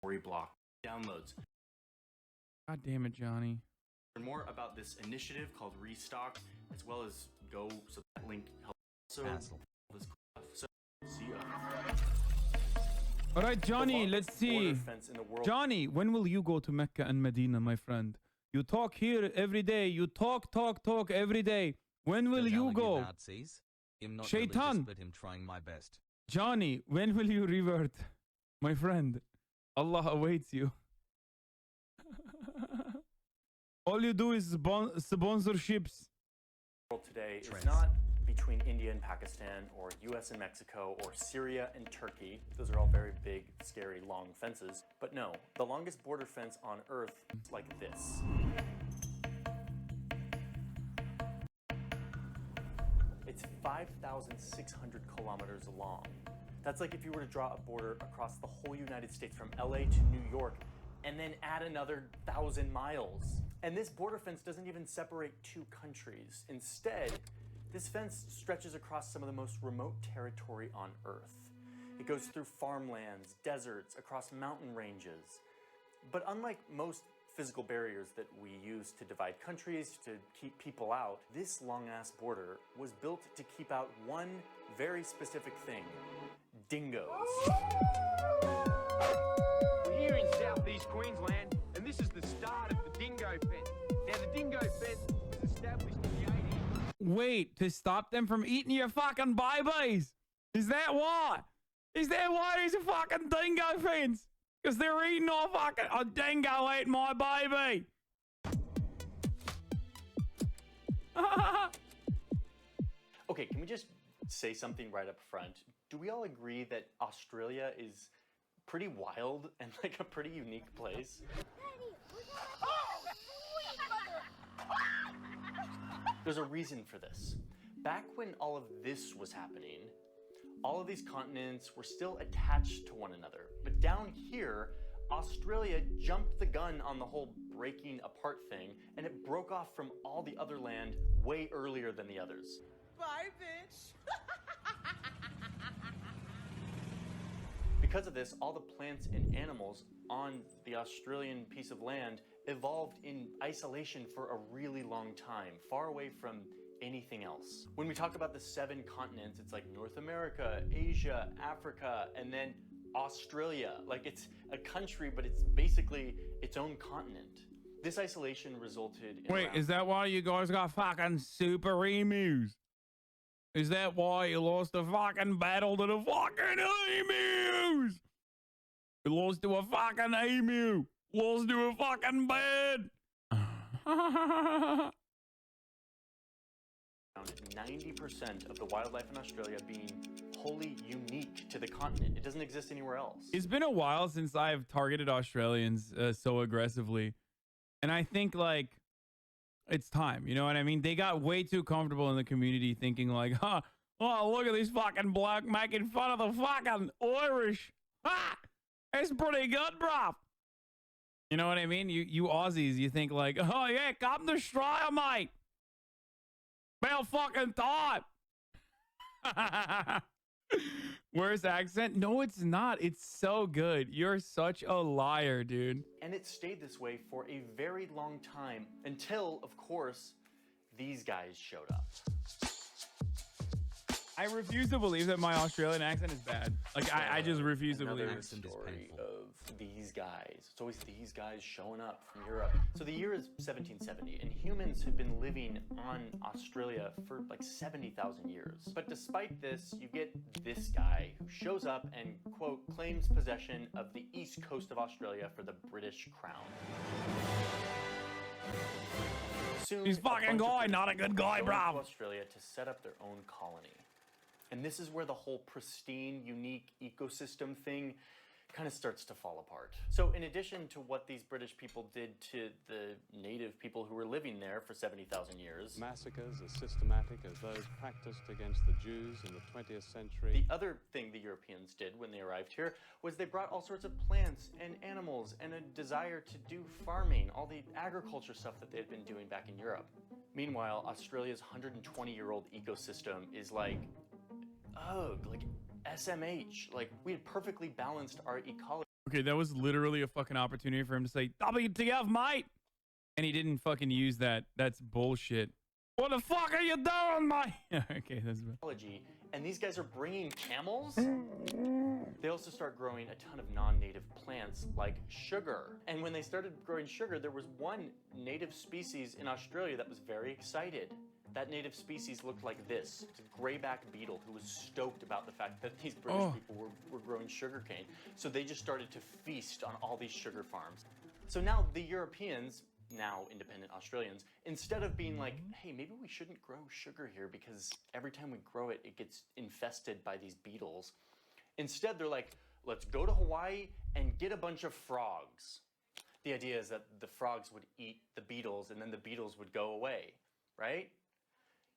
story block downloads. God damn it, Johnny. Learn more about this initiative called Restock, as well as go, so that link helps. So, see ya. All right, Johnny, let's see. Johnny, when will you go to Mecca and Medina, my friend? You talk here every day. You talk every day. When will you go? Shaitan. But him trying my best. Johnny, when will you revert? My friend, Allah awaits you. All you do is sponsorships. Today is not between India and Pakistan, or US and Mexico, or Syria and Turkey. Those are all very big, scary, long fences. But no, the longest border fence on Earth is like this. It's 5,600 kilometers long. That's like if you were to draw a border across the whole United States from LA to New York, and then add another 1,000 miles. And this border fence doesn't even separate two countries. Instead, this fence stretches across some of the most remote territory on Earth. It goes through farmlands, deserts, across mountain ranges. But unlike most physical barriers that we use to divide countries, to keep people out, this long-ass border was built to keep out one very specific thing: dingoes. We're here in southeast Queensland, and this is the start of the dingo fence. Now, the dingo fence was established in the 80s. Wait, to stop them from eating your fucking babies? Is that why? Is that why there's a fucking dingo fence? Because they're eating all fucking... A dingo ate my baby. Okay, can we just say something right up front? Do we all agree that Australia is pretty wild and like a pretty unique place? There's a reason for this. Back when all of this was happening, all of these continents were still attached to one another. But down here, Australia jumped the gun on the whole breaking apart thing, and it broke off from all the other land way earlier than the others. Bye, bitch. Because of this, all the plants and animals on the Australian piece of land evolved in isolation for a really long time, far away from anything else. When we talk about the 7 continents, it's like North America, Asia, Africa, and then Australia. Like, it's a country, but it's basically its own continent. This isolation resulted in... Wait, is that why you guys got fucking super emus? Is that why you lost the fucking battle to the fucking emus? You lost to a fucking emu. Lost to a fucking bed. 90% of the wildlife in Australia being wholly unique to the continent. It doesn't exist anywhere else. It's been a while since I've targeted Australians so aggressively. And I think, like, it's time. You know what I mean? They got way too comfortable in the community thinking like, huh, oh, look at this fucking bloke making fun of the fucking Irish. Ha! It's pretty good, bro. You know what I mean? You Aussies, you think like, oh yeah, come to Australia, mate. Well fucking time. Worst accent? No, it's not. It's so good. You're such a liar, dude. And it stayed this way for a very long time until, of course, these guys showed up. I refuse to believe that my Australian accent is bad. Like, I just refuse to believe it. Story of these guys. It's always these guys showing up from Europe. So the year is 1770, and humans have been living on Australia for like 70,000 years. But despite this, you get this guy who shows up and, quote, claims possession of the east coast of Australia for the British Crown. Soon, he's fucking guy, not a good guy, bro. Australia to set up their own colony. And this is where the whole pristine, unique ecosystem thing kind of starts to fall apart. So in addition to what these British people did to the native people who were living there for 70,000 years, massacres as systematic as those practiced against the Jews in the 20th century. The other thing the Europeans did when they arrived here was they brought all sorts of plants and animals and a desire to do farming, all the agriculture stuff that they had been doing back in Europe. Meanwhile, Australia's 120-year-old ecosystem is like, ugh, like SMH. Like, we had perfectly balanced our ecology. Okay, that was literally a fucking opportunity for him to say, WTF, mate! And he didn't fucking use that. That's bullshit. What the fuck are you doing, mate? Okay, that's bad. And these guys are bringing camels. They also start growing a ton of non-native plants like sugar. And when they started growing sugar, there was one native species in Australia that was very excited. That native species looked like this. It's a grayback beetle who was stoked about the fact that these British people were growing sugarcane. So they just started to feast on all these sugar farms. So now the Europeans, now independent Australians, instead of being like, hey, maybe we shouldn't grow sugar here because every time we grow it, it gets infested by these beetles. Instead, they're like, let's go to Hawaii and get a bunch of frogs. The idea is that the frogs would eat the beetles and then the beetles would go away, right?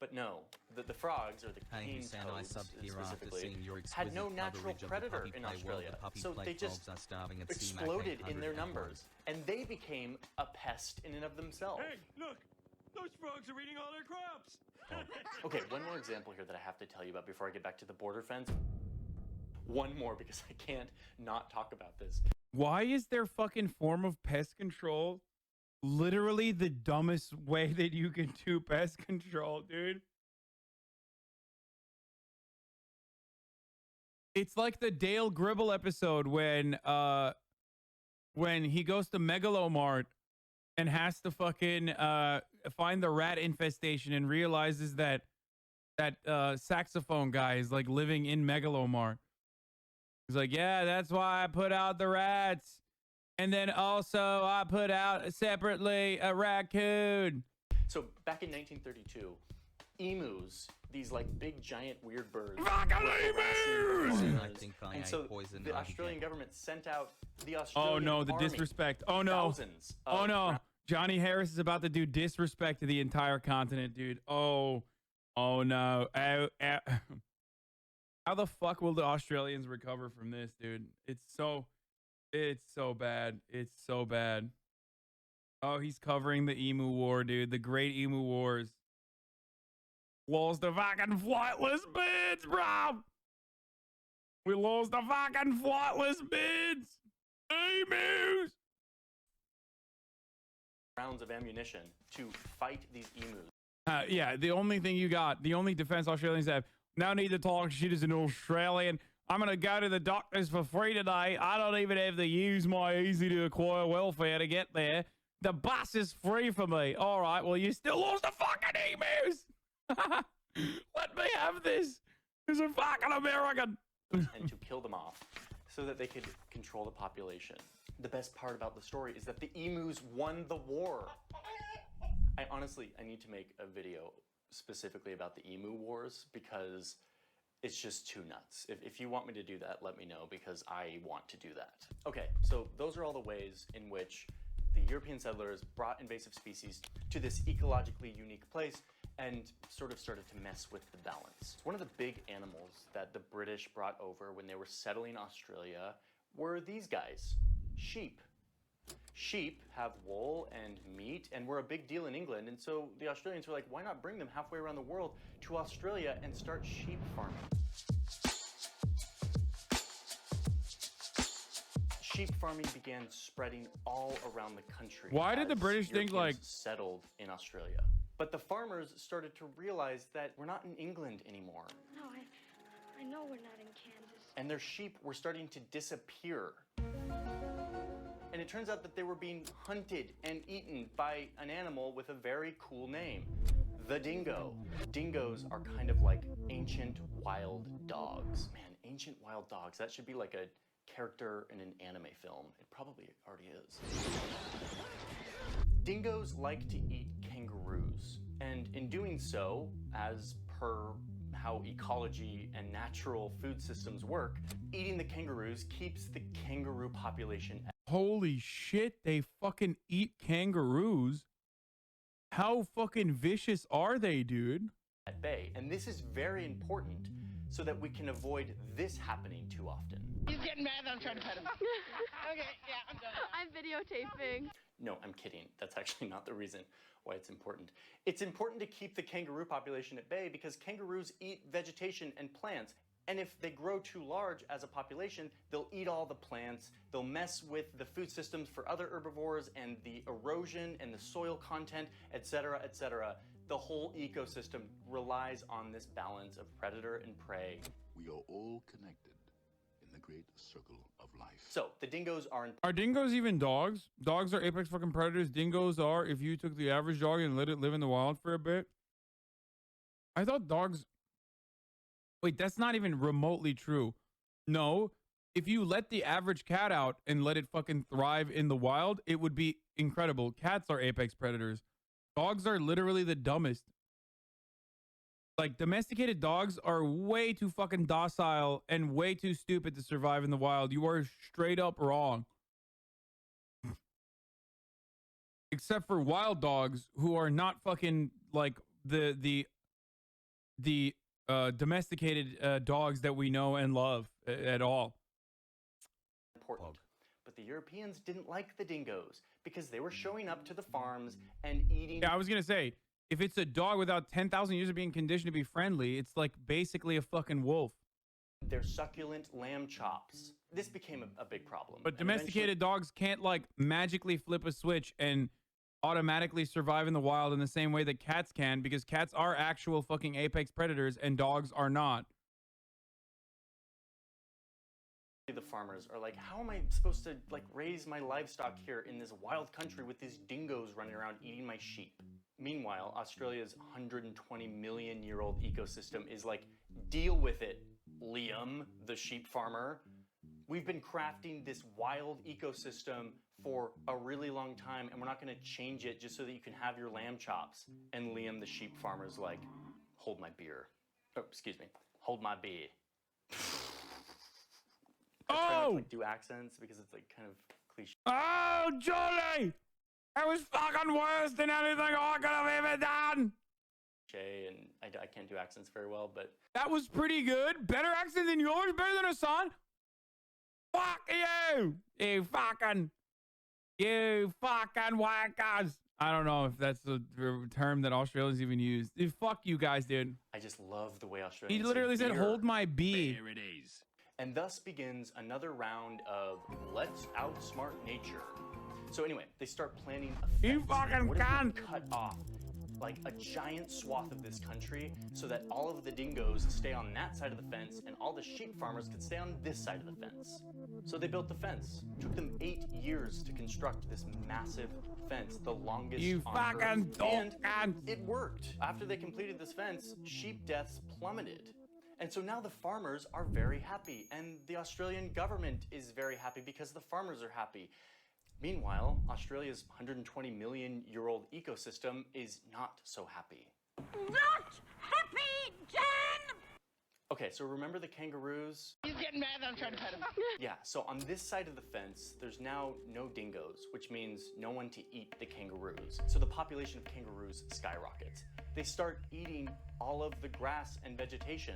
But no, the frogs, or the cane toads specifically, had no natural predator in Australia, so they just exploded in their numbers, and they became a pest in and of themselves. Hey, look! Those frogs are eating all their crops! Okay, one more example here that I have to tell you about before I get back to the border fence. One more, because I can't not talk about this. Why is their fucking form of pest control literally the dumbest way that you can do pest control, dude? It's like the Dale Gribble episode when he goes to Megalomart and has to fucking find the rat infestation and realizes that saxophone guy is like living in Megalomart. He's like, yeah, that's why I put out the rats. And then also I put out separately a raccoon. So back in 1932, emus, these like big giant weird birds. Fucking emus! And so the Australian government sent out the Oh Australian no, the Army, disrespect. Oh no. thousands Oh of no. Jhonny Harris is about to do disrespect to the entire continent, dude. Oh no. How the fuck will the Australians recover from this, dude? It's so bad. It's so bad. Oh, he's covering the emu war, dude. The great emu wars. Lost the fucking flightless birds, bro. We lost the fucking flightless birds. Emus. rounds of ammunition to fight these emus. Yeah, the only thing you got, the only defense Australians have, now need to talk shit as an Australian. I'm going to go to the doctors for free today. I don't even have to use my easy to acquire welfare to get there. The bus is free for me. All right, well, you still lost the fucking emus. Let me have this. As a fucking American. And to kill them off so that they could control the population. The best part about the story is that the emus won the war. I need to make a video specifically about the emu wars because it's just too nuts. If you want me to do that, let me know because I want to do that. Okay, so those are all the ways in which the European settlers brought invasive species to this ecologically unique place and sort of started to mess with the balance. One of the big animals that the British brought over when they were settling Australia were these guys, sheep. Sheep have wool and meat and were a big deal in England, and so the Australians were like, why not bring them halfway around the world to Australia and start sheep farming? Sheep farming began spreading all around the country. Why did the British think like settled in Australia? But the farmers started to realize that we're not in England anymore. No, I know we're not in Kansas. And their sheep were starting to disappear. And it turns out that they were being hunted and eaten by an animal with a very cool name, the dingo. Dingoes are kind of like ancient wild dogs. Man, ancient wild dogs, that should be like a character in an anime film. It probably already is. Dingoes like to eat kangaroos, and in doing so, as per how ecology and natural food systems work, eating the kangaroos keeps the kangaroo population at holy shit, they fucking eat kangaroos. How fucking vicious are they, dude? bay. And this is very important so that we can avoid this happening too often. He's getting mad that I'm trying to pet him. Okay, yeah, I'm done. I'm videotaping. No, I'm kidding. That's actually not the reason why it's important. It's important to keep the kangaroo population at bay because kangaroos eat vegetation and plants, And if they grow too large as a population, they'll eat all the plants, they'll mess with the food systems for other herbivores and the erosion and the soil content, etc., etc. The whole ecosystem relies on this balance of predator and prey. We are all connected in the great circle of life. So the dingoes are Are dingoes even dogs? Dogs are apex fucking predators. Dingoes are if you took the average dog and let it live in the wild for a bit. I thought dogs... Wait, that's not even remotely true. No, if you let the average cat out and let it fucking thrive in the wild, it would be incredible. Cats are apex predators. Dogs are literally the dumbest. Like, domesticated dogs are way too fucking docile and way too stupid to survive in the wild. You are straight up wrong. Except for wild dogs who are not fucking like the domesticated dogs that we know and love at all. Important. But the Europeans didn't like the dingoes because they were showing up to the farms and eating. Yeah, I was gonna say, if it's a dog without 10,000 years of being conditioned to be friendly, it's like basically a fucking wolf. Their succulent lamb chops. This became a big problem. But And domesticated dogs can't like magically flip a switch and automatically survive in the wild in the same way that cats can, because cats are actual fucking apex predators and dogs are not. the farmers are like, how am I supposed to like raise my livestock here in this wild country with these dingoes running around eating my sheep? Meanwhile, Australia's 120 million year old ecosystem is like, deal with it, Liam, the sheep farmer. We've been crafting this wild ecosystem for a really long time, and we're not going to change it just so that you can have your lamb chops. And Liam, the sheep farmer's like, hold my beer. Oh, excuse me, hold my beer. I try not to like do accents because it's like kind of cliche. Oh, Jolly! That was fucking worse than anything I could have ever done! And I can't do accents very well, but that was pretty good. Better accent than yours? Better than Hassan? Fuck you! You fucking wackers! I don't know if that's a term that Australians even use. Fuck you guys, dude. I just love the way Australians He literally said, hold my bee. There it is. And thus begins another round of let's outsmart nature. So anyway, they start planning a fence. You fucking what if we can't cut off like a giant swath of this country so that all of the dingoes stay on that side of the fence and all the sheep farmers could stay on this side of the fence. So they built the fence. It took them 8 years to construct this massive fence, the longest you on fucking Earth. don't. And it worked. After they completed this fence, sheep deaths plummeted. And so now the farmers are very happy, and the Australian government is very happy because the farmers are happy. Meanwhile, Australia's 120 million year old ecosystem is not so happy. Not happy, Jen! Okay, so remember the kangaroos? He's getting mad that I'm trying to pet him. Yeah, so on this side of the fence, there's now no dingoes, which means no one to eat the kangaroos. So the population of kangaroos skyrockets. They start eating all of the grass and vegetation.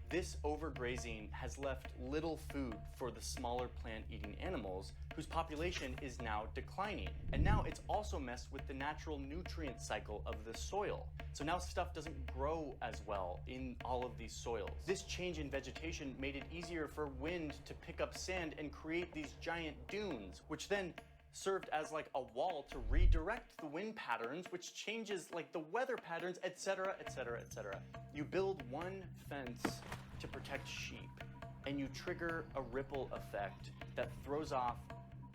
This overgrazing has left little food for the smaller plant-eating animals, whose population is now declining. And now it's also messed with the natural nutrient cycle of the soil. So now stuff doesn't grow as well in all of these soils. This change in vegetation made it easier for wind to pick up sand and create these giant dunes, which then served as like a wall to redirect the wind patterns, which changes like the weather patterns, etc., etc., etc. You build one fence to protect sheep, and you trigger a ripple effect that throws off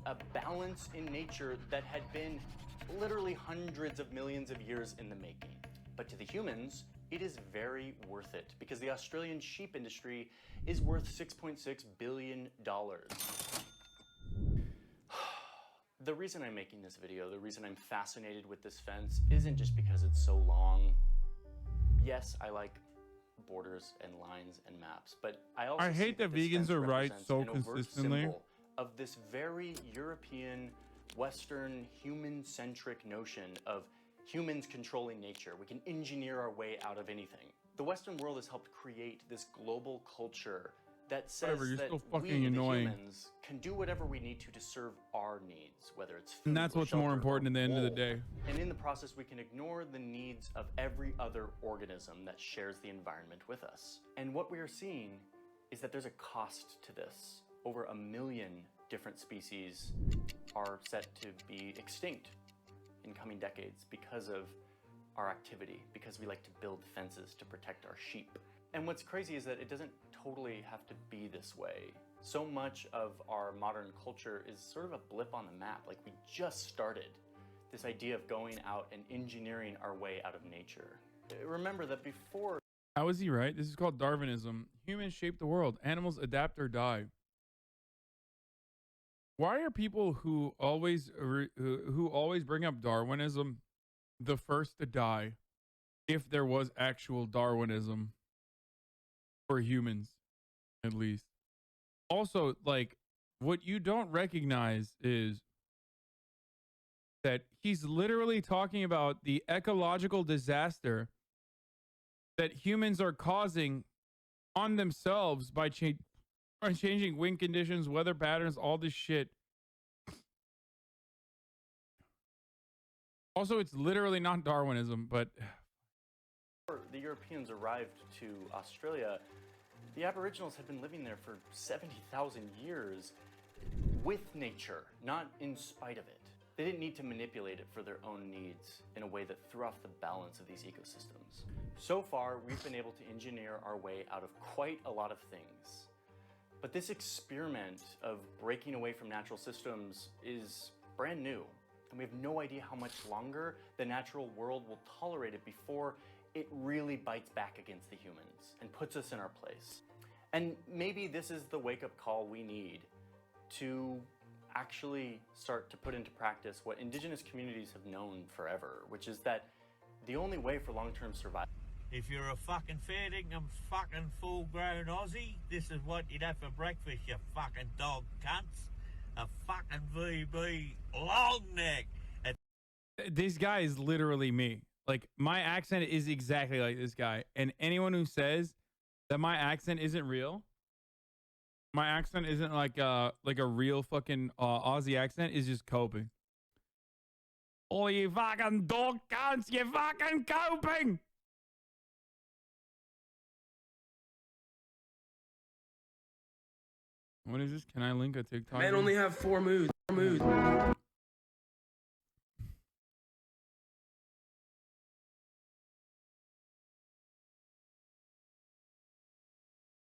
a balance in nature that had been literally hundreds of millions of years in the making. But to the humans, it is very worth it because the Australian sheep industry is worth $6.6 billion. The reason I'm making this video, the reason I'm fascinated with this fence, isn't just because it's so long. Yes, I like borders and lines and maps, but I also hate that this vegans fence are right represents so an overt consistently. symbol of this very European, Western, human-centric notion of humans controlling nature. We can engineer our way out of anything. The Western world has helped create this global culture that says Whatever, you're that still we, fucking the annoying. humans, can do whatever we need to serve our needs, whether it's food And that's or what's more shelter important or at the end of the wool. day. And in the process, we can ignore the needs of every other organism that shares the environment with us. And what we are seeing is that there's a cost to this. Over 1 million different species are set to be extinct in coming decades because of our activity, because we like to build fences to protect our sheep. And what's crazy is that it doesn't totally have to be this way. So much of our modern culture is sort of a blip on the map. Like, we just started this idea of going out and engineering our way out of nature. Remember that before... How is he right? This is called Darwinism. Humans shape the world. Animals adapt or die. Why are people who always bring up Darwinism the first to die if there was actual Darwinism for humans, at least? Also, like, what you don't recognize is that he's literally talking about the ecological disaster that humans are causing on themselves by changing wind conditions, weather patterns, all this shit. Also, it's literally not Darwinism, but before the Europeans arrived to Australia, the Aboriginals had been living there for 70,000 years with nature, not in spite of it. They didn't need to manipulate it for their own needs in a way that threw off the balance of these ecosystems. So far, we've been able to engineer our way out of quite a lot of things. But this experiment of breaking away from natural systems is brand new, and we have no idea how much longer the natural world will tolerate it before it really bites back against the humans and puts us in our place. And maybe this is the wake-up call we need to actually start to put into practice what indigenous communities have known forever, which is that the only way for long-term survival... If you're a fucking fair dinkum fucking full-grown Aussie, this is what you'd have for breakfast, you fucking dog cunts. A fucking VB long neck. this guy is literally me. Like, my accent is exactly like this guy. And anyone who says that my accent isn't real, my accent isn't like a real fucking Aussie accent, is just coping. Oh, you fucking dog cunts, you fucking coping. What is this? Can I link a TikTok? Men only have 4 moves.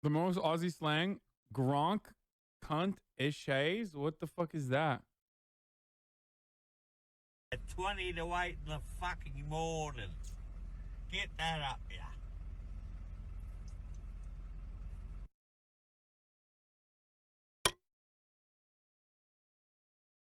The most Aussie slang, gronk, cunt, ishays. What the fuck is that? At 20 to 8 in the fucking morning. Get that up, you